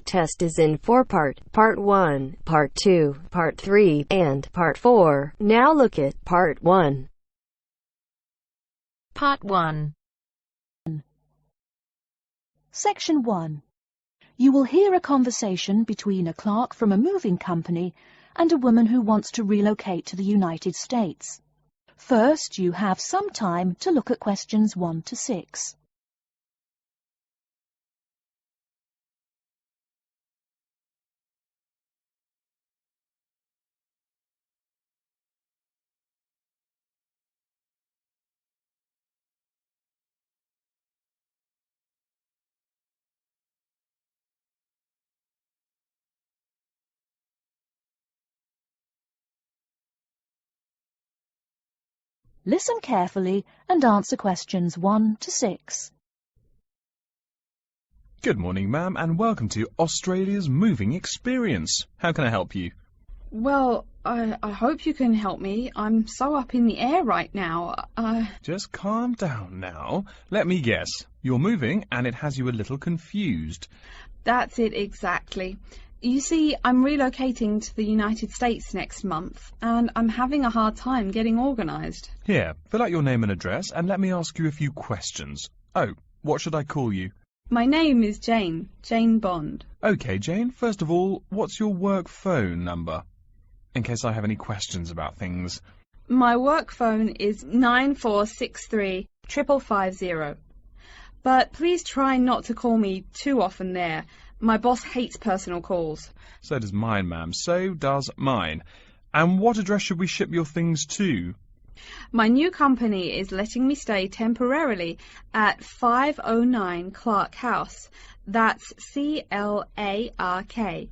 test is in 4-part, Part 1, Part 2, Part 3, and Part 4. Now look at Part 1. Part 1. Section 1. You will hear a conversation between a clerk from a moving company and a woman who wants to relocate to the United States. First, you have some time to look at questions 1 to 6. Listen carefully and answer questions 1 to 6. Good morning, ma'am, and welcome to Australia's Moving Experience. How can I help you? Well, I hope you can help me. I'm so up in the air right now. Just calm down now. Let me guess. You're moving and it has you a little confused. That's it exactly. You see, I'm relocating to the United States next month, and I'm having a hard time getting organised. Here, fill out your name and address and let me ask you a few questions. Oh, what should I call you? My name is Jane Bond. OK, Jane, first of all, what's your work phone number? In case I have any questions about things. My work phone is 9463 550. But please try not to call me too often there. My boss hates personal calls. So does mine, ma'am. So does mine. And what address should we ship your things to? My new company is letting me stay temporarily at 509 Clark House. That's CLARK.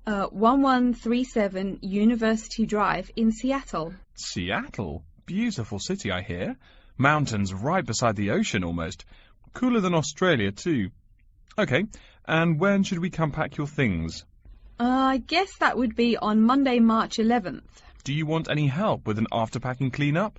1137 University Drive in Seattle. Seattle? Beautiful city, I hear. Mountains right beside the ocean almost. Cooler than Australia, too. OK, and when should we come pack your things? I guess that would be on Monday, March 11th. Do you want any help with an after-packing clean-up?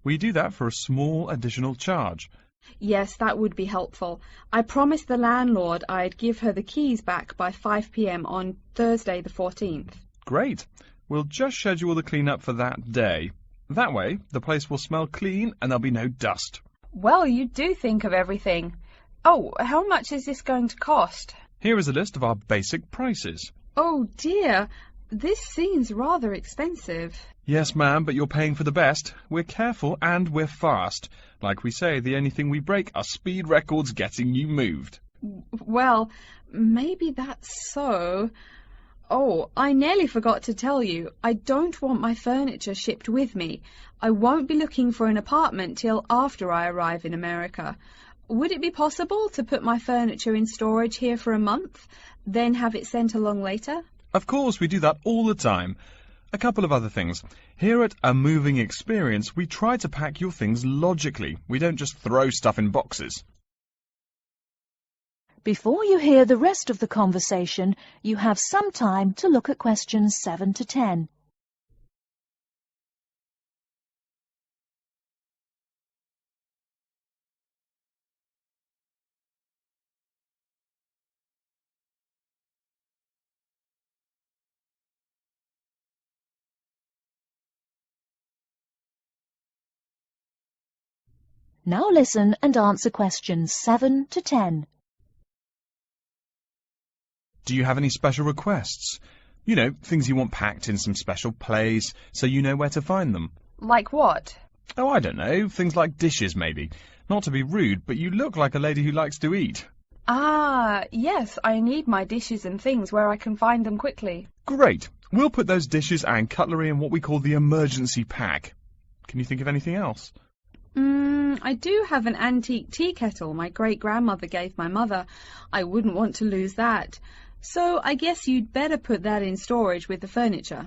We do that for a small additional charge. Yes, that would be helpful. I promised the landlord I'd give her the keys back by 5 p.m. on Thursday the 14th. Great. We'll just schedule the clean-up for that day. That way, the place will smell clean and there'll be no dust. Well, you do think of everything. Oh, how much is this going to cost? Here is a list of our basic prices. Oh dear, this seems rather expensive. Yes, ma'am, but you're paying for the best. We're careful and we're fast. Like we say, the only thing we break are speed records getting you moved. Well, maybe that's so. Oh, I nearly forgot to tell you. I don't want my furniture shipped with me. I won't be looking for an apartment till after I arrive in America. Would it be possible to put my furniture in storage here for a month, then have it sent along later? Of course, we do that all the time. A couple of other things. Here at A Moving Experience, we try to pack your things logically. We don't just throw stuff in boxes. Before you hear the rest of the conversation, you have some time to look at questions 7 to 10. Now listen and answer questions 7 to 10. Do you have any special requests? You know, things you want packed in some special place, so you know where to find them. Like what? Oh, I don't know. Things like dishes, maybe. Not to be rude, but you look like a lady who likes to eat. Ah, yes, I need my dishes and things where I can find them quickly. Great. We'll put those dishes and cutlery in what we call the emergency pack. Can you think of anything else? I do have an antique tea kettle my great-grandmother gave my mother. I wouldn't want to lose that. So I guess you'd better put that in storage with the furniture.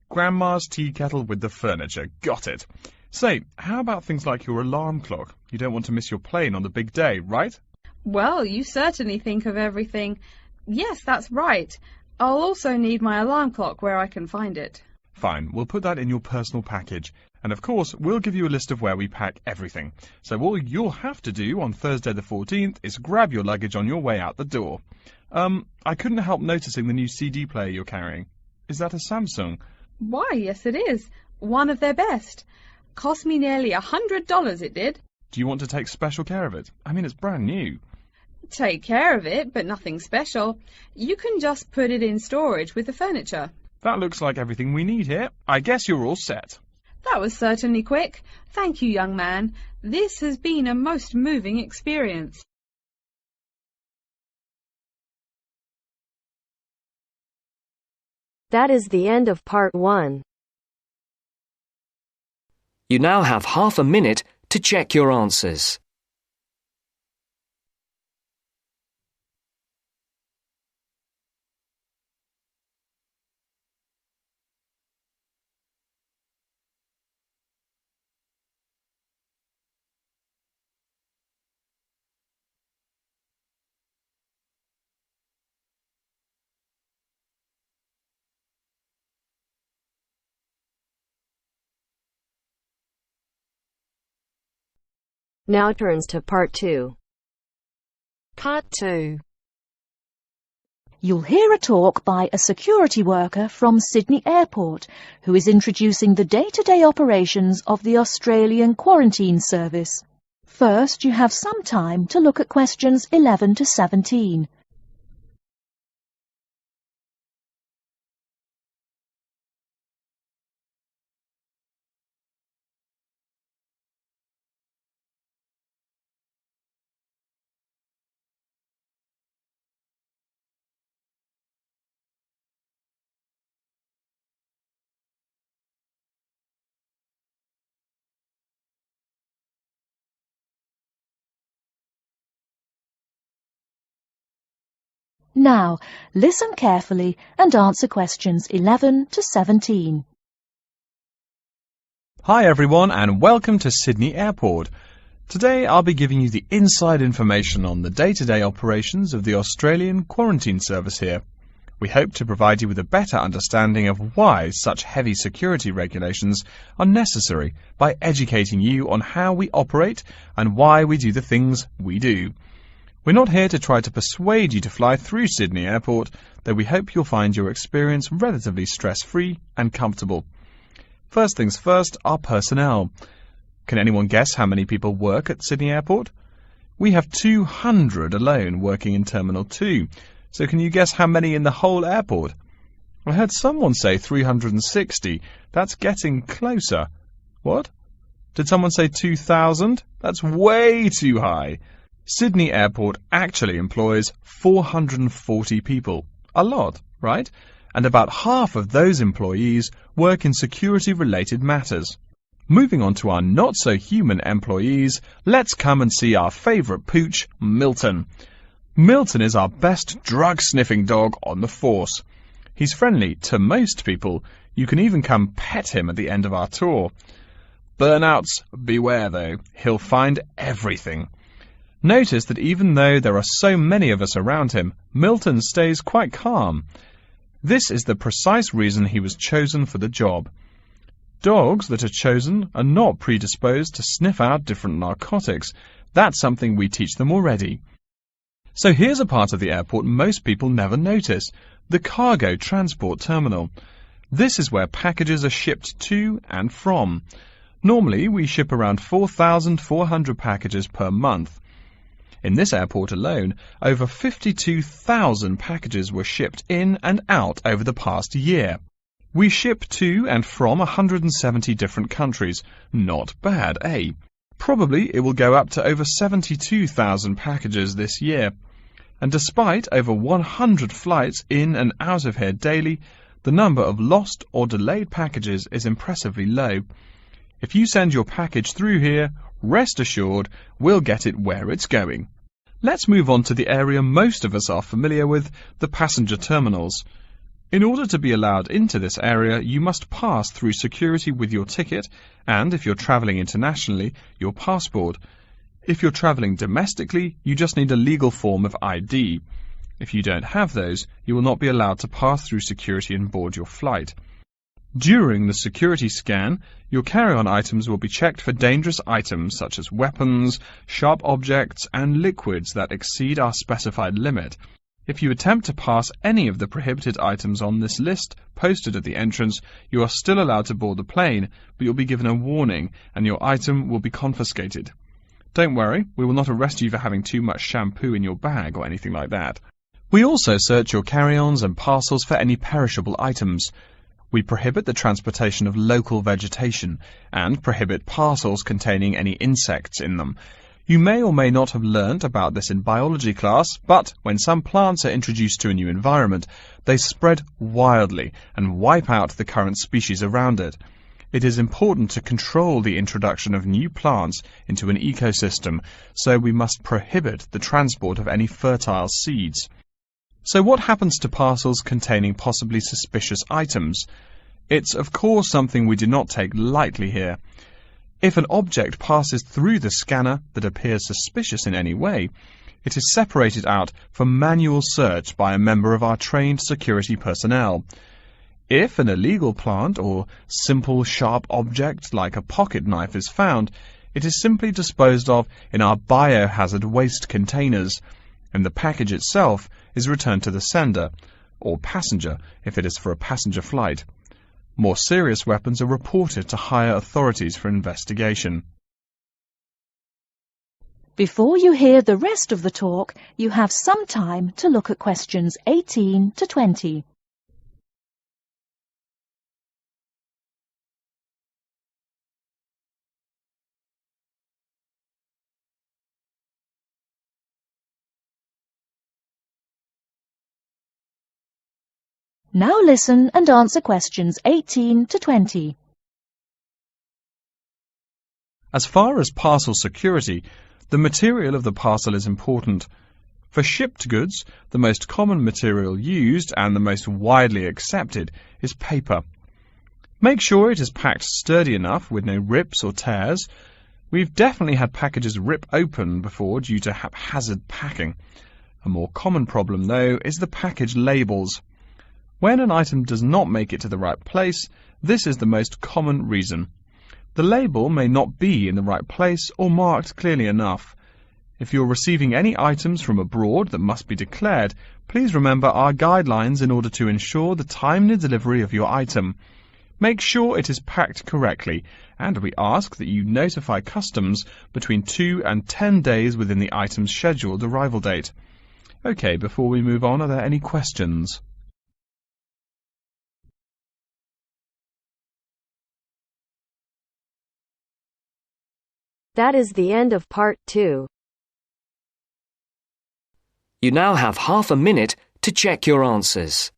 Grandma's tea kettle with the furniture. Got it. Say, how about things like your alarm clock? You don't want to miss your plane on the big day, right? Well, you certainly think of everything. Yes, that's right. I'll also need my alarm clock where I can find it. Fine, we'll put that in your personal package. And of course, we'll give you a list of where we pack everything. So all you'll have to do on Thursday the 14th is grab your luggage on your way out the door. I couldn't help noticing the new CD player you're carrying. Is that a Samsung? Why, yes it is. One of their best. Cost me nearly $100, it did. Do you want to take special care of it? I mean, it's brand new. Take care of it, but nothing special. You can just put it in storage with the furniture. That looks like everything we need here. I guess you're all set. That was certainly quick. Thank you, young man. This has been a most moving experience. That is the end of part 1. You now have half a minute to check your answers. Now turns to part 2. Part 2. You'll hear a talk by a security worker from Sydney Airport who is introducing the day-to-day operations of the Australian Quarantine Service. First, you have some time to look at questions 11 to 17. Now, listen carefully and answer questions 11 to 17. Hi everyone and welcome to Sydney Airport. Today I'll be giving you the inside information on the day-to-day operations of the Australian Quarantine Service here. We hope to provide you with a better understanding of why such heavy security regulations are necessary by educating you on how we operate and why we do the things we do. We're not here to try to persuade you to fly through Sydney Airport, though we hope you'll find your experience relatively stress-free and comfortable. First things first, our personnel. Can anyone guess how many people work at Sydney Airport? We have 200 alone working in Terminal 2. So can you guess how many in the whole airport? I heard someone say 360. That's getting closer. What? Did someone say 2,000? That's way too high. Sydney Airport actually employs 440 people. A lot, right? And about half of those employees work in security-related matters. Moving on to our not-so-human employees, let's come and see our favourite pooch, Milton. Milton is our best drug-sniffing dog on the force. He's friendly to most people. You can even come pet him at the end of our tour. Burnouts, beware though. He'll find everything. Notice that even though there are so many of us around him, Milton stays quite calm. This is the precise reason he was chosen for the job. Dogs that are chosen are not predisposed to sniff out different narcotics. That's something we teach them already. So here's a part of the airport most people never notice, the cargo transport terminal. This is where packages are shipped to and from. Normally, we ship around 4,400 packages per month. In this airport alone, over 52,000 packages were shipped in and out over the past year. We ship to and from 170 different countries. Not bad, eh? Probably it will go up to over 72,000 packages this year. And despite over 100 flights in and out of here daily, the number of lost or delayed packages is impressively low. If you send your package through here, rest assured we'll get it where it's going. Let's move on to the area most of us are familiar with, the passenger terminals. In order to be allowed into this area, you must pass through security with your ticket and, if you're travelling internationally, your passport. If you're travelling domestically, you just need a legal form of ID. If you don't have those, you will not be allowed to pass through security and board your flight. During the security scan, your carry-on items will be checked for dangerous items such as weapons, sharp objects, and liquids that exceed our specified limit. If you attempt to pass any of the prohibited items on this list posted at the entrance, you are still allowed to board the plane, but you'll be given a warning and your item will be confiscated. Don't worry, we will not arrest you for having too much shampoo in your bag or anything like that. We also search your carry-ons and parcels for any perishable items. We prohibit the transportation of local vegetation and prohibit parcels containing any insects in them. You may or may not have learnt about this in biology class, but when some plants are introduced to a new environment, they spread wildly and wipe out the current species around it. It is important to control the introduction of new plants into an ecosystem, so we must prohibit the transport of any fertile seeds. So what happens to parcels containing possibly suspicious items? It's of course something we do not take lightly here. If an object passes through the scanner that appears suspicious in any way, it is separated out for manual search by a member of our trained security personnel. If an illegal plant or simple sharp object like a pocket knife is found, it is simply disposed of in our biohazard waste containers, and the package itself is returned to the sender, or passenger if it is for a passenger flight. More serious weapons are reported to higher authorities for investigation. Before you hear the rest of the talk, you have some time to look at questions 18 to 20. Now listen and answer questions 18 to 20. As far as parcel security, the material of the parcel is important. For shipped goods, the most common material used and the most widely accepted is paper. Make sure it is packed sturdy enough with no rips or tears. We've definitely had packages rip open before due to haphazard packing. A more common problem, though, is the package labels. When an item does not make it to the right place, this is the most common reason. The label may not be in the right place or marked clearly enough. If you're receiving any items from abroad that must be declared, please remember our guidelines in order to ensure the timely delivery of your item. Make sure it is packed correctly, and we ask that you notify customs between 2 and 10 days within the item's scheduled arrival date. Okay, before we move on, are there any questions? That is the end of part 2. You now have half a minute to check your answers.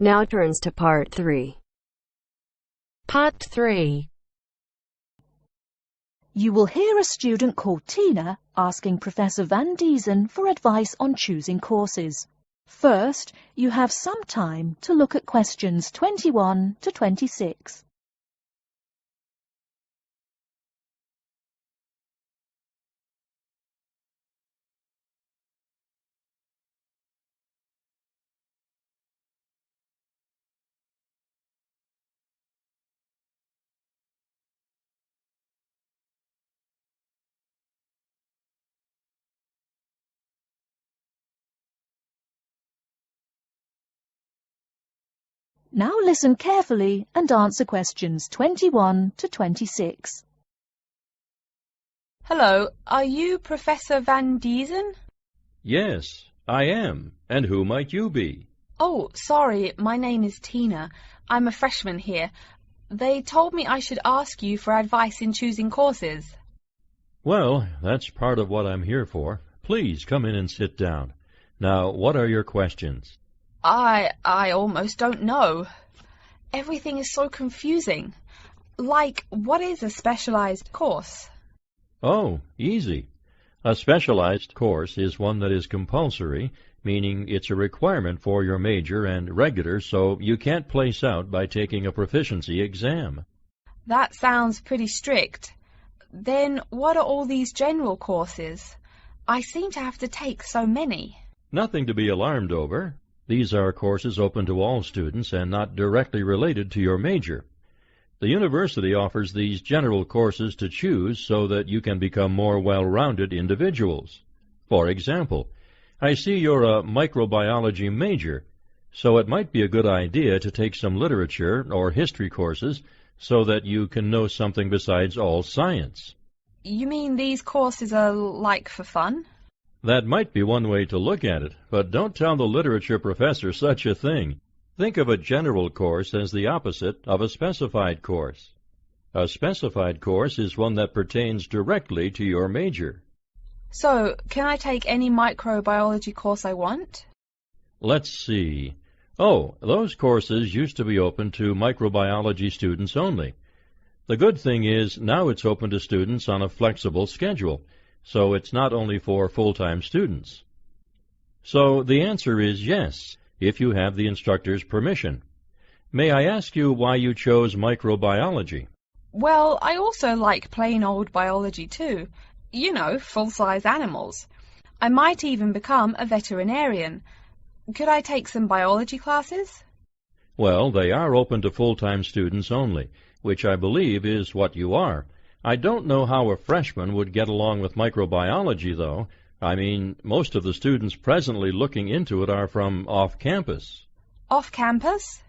Now turns to part 3. Part 3. You will hear a student called Tina asking Professor Van Diezen for advice on choosing courses. First, you have some time to look at questions 21 to 26. Now listen carefully and answer questions 21 to 26. Hello, are you Professor Van Diezen? Yes, I am. And who might you be? Oh, sorry, my name is Tina. I'm a freshman here. They told me I should ask you for advice in choosing courses. Well, that's part of what I'm here for. Please come in and sit down. Now, what are your questions? I almost don't know. Everything is so confusing. Like, what is a specialized course? Oh, easy. A specialized course is one that is compulsory, meaning it's a requirement for your major, and regular, so you can't place out by taking a proficiency exam. That sounds pretty strict. Then what are all these general courses? I seem to have to take so many. Nothing to be alarmed over. These are courses open to all students and not directly related to your major. The university offers these general courses to choose so that you can become more well-rounded individuals. For example, I see you're a microbiology major, so it might be a good idea to take some literature or history courses so that you can know something besides all science. You mean these courses are like for fun? That might be one way to look at it, but don't tell the literature professor such a thing. Think of a general course as the opposite of a specified course. A specified course is one that pertains directly to your major. So, can I take any microbiology course I want? Let's see. Oh, those courses used to be open to microbiology students only. The good thing is now it's open to students on a flexible schedule, so it's not only for full-time students. So the answer is yes, if you have the instructor's permission. May I ask you why you chose microbiology? Well, I also like plain old biology too. You know, full-size animals. I might even become a veterinarian. Could I take some biology classes? Well, they are open to full-time students only, which I believe is what you are. I don't know how a freshman would get along with microbiology, though. I mean, most of the students presently looking into it are from off-campus. Off-campus?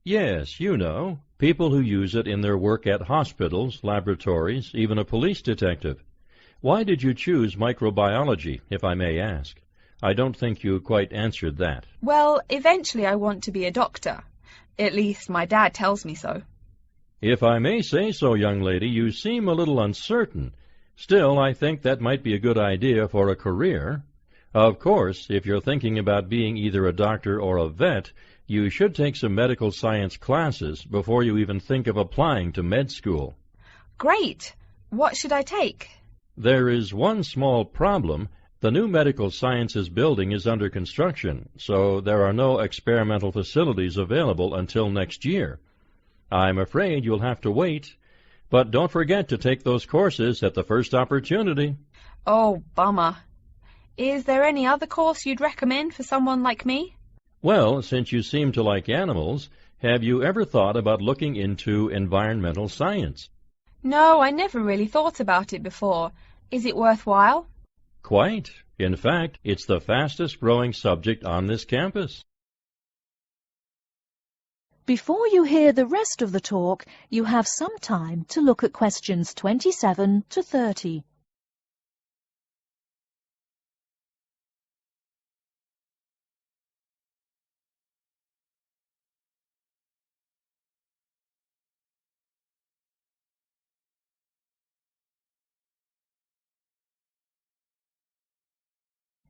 Yes, you know, people who use it in their work at hospitals, laboratories, even a police detective. Why did you choose microbiology, if I may ask? I don't think you quite answered that. Well, eventually I want to be a doctor. At least my dad tells me so. If I may say so, young lady, you seem a little uncertain. Still, I think that might be a good idea for a career. Of course, if you're thinking about being either a doctor or a vet, you should take some medical science classes before you even think of applying to med school. Great! What should I take? There is one small problem. The new medical sciences building is under construction, so there are no experimental facilities available until next year. I'm afraid you'll have to wait, but don't forget to take those courses at the first opportunity. Oh, bummer. Is there any other course you'd recommend for someone like me? Well, since you seem to like animals, have you ever thought about looking into environmental science? No, I never really thought about it before. Is it worthwhile? Quite. In fact, it's the fastest-growing subject on this campus. Before you hear the rest of the talk, you have some time to look at questions 27 to 30.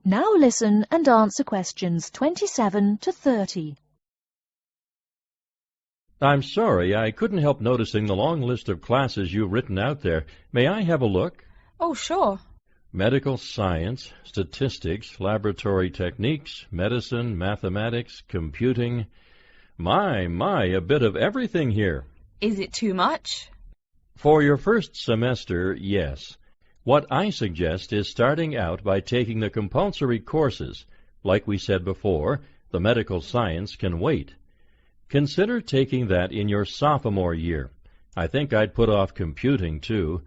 Now listen and answer questions 27 to 30. I'm sorry, I couldn't help noticing the long list of classes you've written out there. May I have a look? Oh, sure. Medical science, statistics, laboratory techniques, medicine, mathematics, computing. My, a bit of everything here. Is it too much? For your first semester, yes. What I suggest is starting out by taking the compulsory courses. Like we said before, the medical science can wait. Consider taking that in your sophomore year. I think I'd put off computing, too.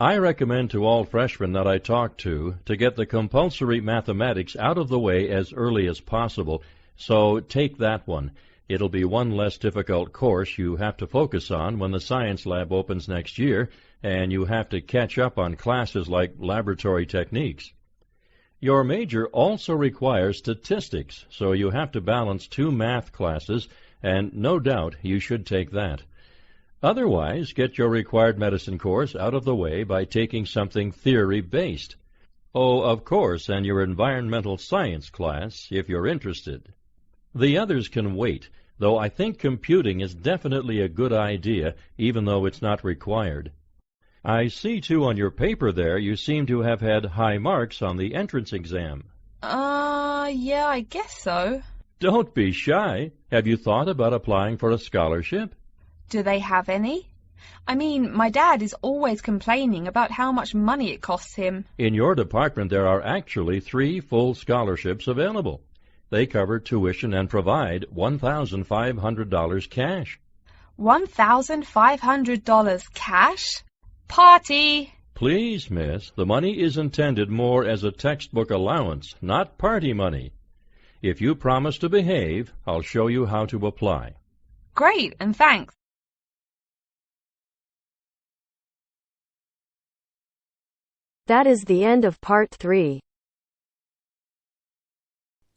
I recommend to all freshmen that I talk to get the compulsory mathematics out of the way as early as possible, so take that one. It'll be one less difficult course you have to focus on when the science lab opens next year, and you have to catch up on classes like laboratory techniques. Your major also requires statistics, so you have to balance 2 math classes, and no doubt you should take that. Otherwise, get your required medicine course out of the way by taking something theory-based. Oh, of course, and your environmental science class, if you're interested. The others can wait. though I think computing is definitely a good idea, even though it's not required. I see, too, on your paper there you seem to have had high marks on the entrance exam. Yeah, I guess so. Don't be shy. Have you thought about applying for a scholarship? Do they have any? I mean, my dad is always complaining about how much money it costs him. In your department there are actually 3 full scholarships available. They cover tuition and provide $1,500 cash. $1,500 cash? Party! Please, miss, the money is intended more as a textbook allowance, not party money. If you promise to behave, I'll show you how to apply. Great, and thanks. That is the end of part 3.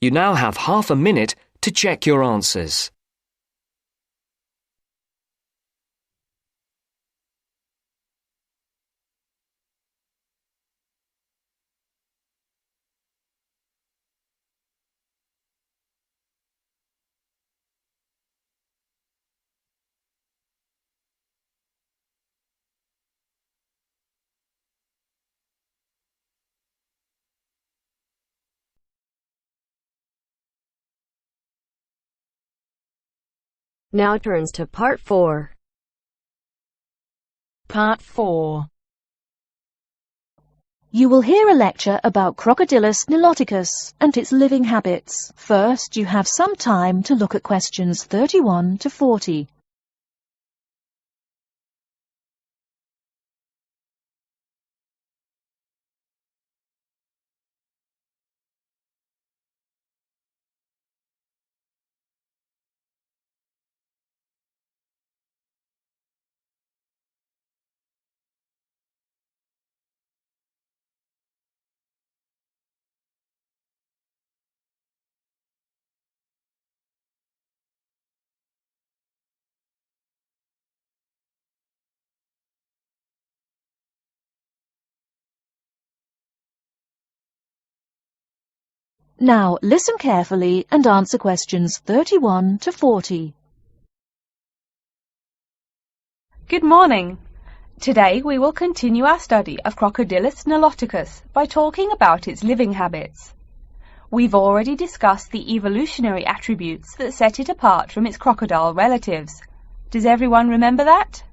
You now have half a minute to check your answers. Now turns to part 4. Part 4. You will hear a lecture about Crocodylus niloticus and its living habits. First, you have some time to look at questions 31 to 40. Now, listen carefully and answer questions 31 to 40. Good morning. Today we will continue our study of Crocodylus niloticus by talking about its living habits. We've already discussed the evolutionary attributes that set it apart from its crocodile relatives. Does everyone remember that?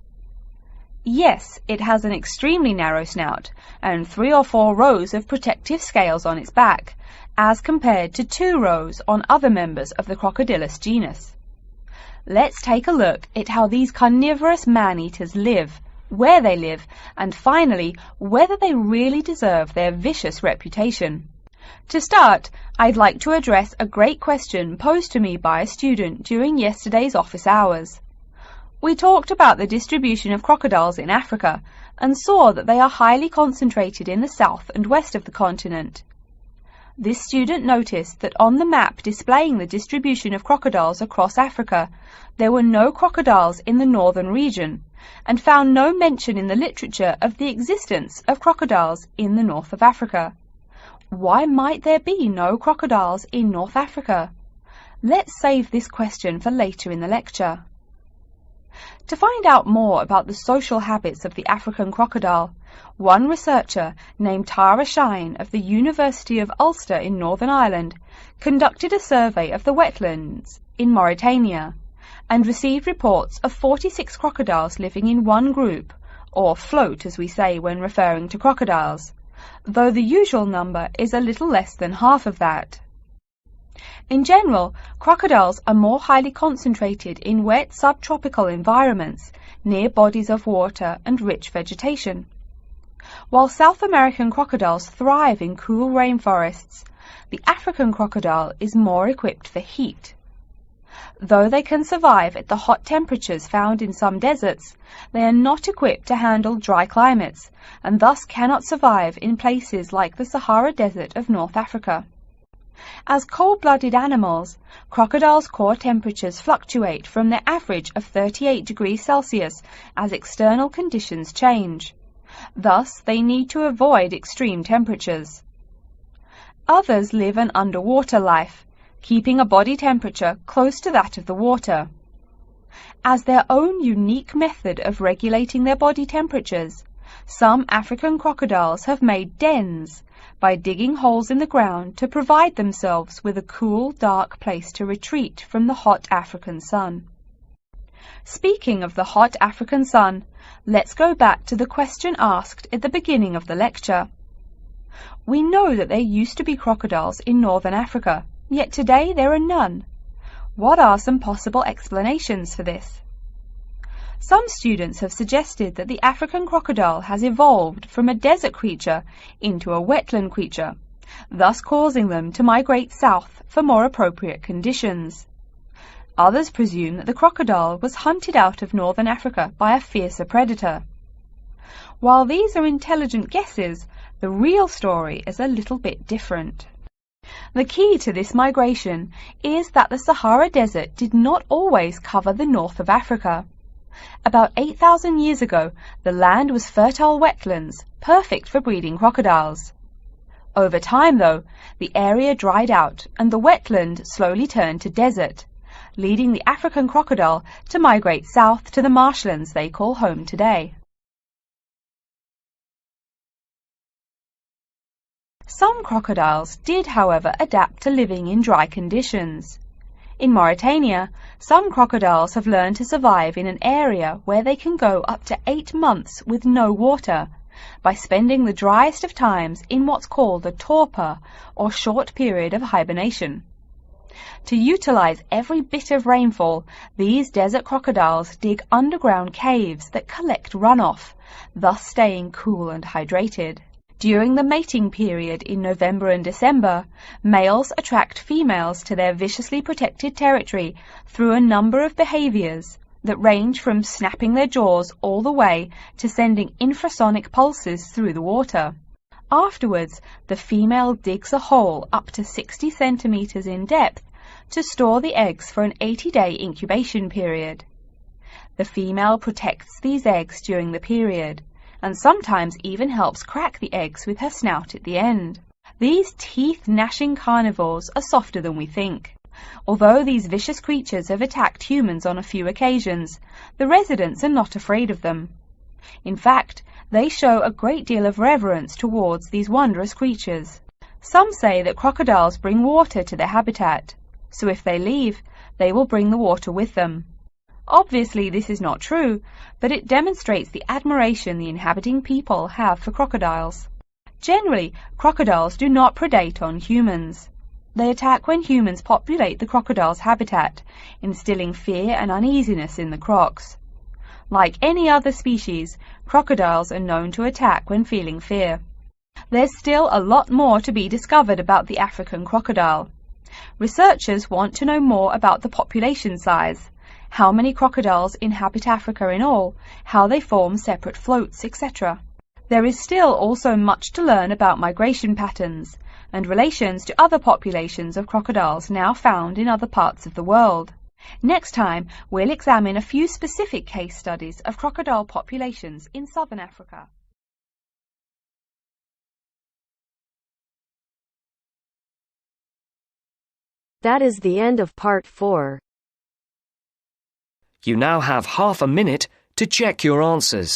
Yes, it has an extremely narrow snout and 3 or 4 rows of protective scales on its back, as compared to 2 rows on other members of the Crocodylus genus. Let's take a look at how these carnivorous man-eaters live, where they live, and finally, whether they really deserve their vicious reputation. To start, I'd like to address a great question posed to me by a student during yesterday's office hours. We talked about the distribution of crocodiles in Africa and saw that they are highly concentrated in the south and west of the continent. This student noticed that on the map displaying the distribution of crocodiles across Africa, there were no crocodiles in the northern region, and found no mention in the literature of the existence of crocodiles in the north of Africa. Why might there be no crocodiles in North Africa? Let's save this question for later in the lecture. To find out more about the social habits of the African crocodile, one researcher named Tara Shine of the University of Ulster in Northern Ireland conducted a survey of the wetlands in Mauritania and received reports of 46 crocodiles living in one group, or float as we say when referring to crocodiles, though the usual number is a little less than half of that. In general, crocodiles are more highly concentrated in wet subtropical environments, near bodies of water and rich vegetation. While South American crocodiles thrive in cool rainforests, the African crocodile is more equipped for heat. Though they can survive at the hot temperatures found in some deserts, they are not equipped to handle dry climates, and thus cannot survive in places like the Sahara Desert of North Africa. As cold-blooded animals, crocodiles' core temperatures fluctuate from their average of 38 degrees Celsius as external conditions change. Thus, they need to avoid extreme temperatures. Others live an underwater life, keeping a body temperature close to that of the water. As their own unique method of regulating their body temperatures, some African crocodiles have made dens by digging holes in the ground to provide themselves with a cool, dark place to retreat from the hot African sun. Speaking of the hot African sun, let's go back to the question asked at the beginning of the lecture. We know that there used to be crocodiles in northern Africa, yet today there are none. What are some possible explanations for this? Some students have suggested that the African crocodile has evolved from a desert creature into a wetland creature, thus causing them to migrate south for more appropriate conditions. Others presume that the crocodile was hunted out of northern Africa by a fiercer predator. While these are intelligent guesses, the real story is a little bit different. The key to this migration is that the Sahara Desert did not always cover the north of Africa. About 8,000 years ago, the land was fertile wetlands, perfect for breeding crocodiles. Over time, though, the area dried out and the wetland slowly turned to desert, leading the African crocodile to migrate south to the marshlands they call home today. Some crocodiles did, however, adapt to living in dry conditions. In Mauritania, some crocodiles have learned to survive in an area where they can go up to 8 months with no water, by spending the driest of times in what's called a torpor, or short period of hibernation. To utilize every bit of rainfall, these desert crocodiles dig underground caves that collect runoff, thus staying cool and hydrated. During the mating period in November and December, males attract females to their viciously protected territory through a number of behaviors that range from snapping their jaws all the way to sending infrasonic pulses through the water. Afterwards, the female digs a hole up to 60 centimeters in depth to store the eggs for an 80-day incubation period. The female protects these eggs during the period, and sometimes even helps crack the eggs with her snout at the end. These teeth-gnashing carnivores are softer than we think. Although these vicious creatures have attacked humans on a few occasions, the residents are not afraid of them. In fact, they show a great deal of reverence towards these wondrous creatures. Some say that crocodiles bring water to their habitat, so if they leave, they will bring the water with them. Obviously, this is not true, but it demonstrates the admiration the inhabiting people have for crocodiles. Generally, crocodiles do not predate on humans. They attack when humans populate the crocodile's habitat, instilling fear and uneasiness in the crocs. Like any other species, crocodiles are known to attack when feeling fear. There's still a lot more to be discovered about the African crocodile. Researchers want to know more about the population size, how many crocodiles inhabit Africa in all, how they form separate floats, etc. There is still also much to learn about migration patterns and relations to other populations of crocodiles now found in other parts of the world. Next time, we'll examine a few specific case studies of crocodile populations in southern Africa. That is the end of part 4. You now have half a minute to check your answers.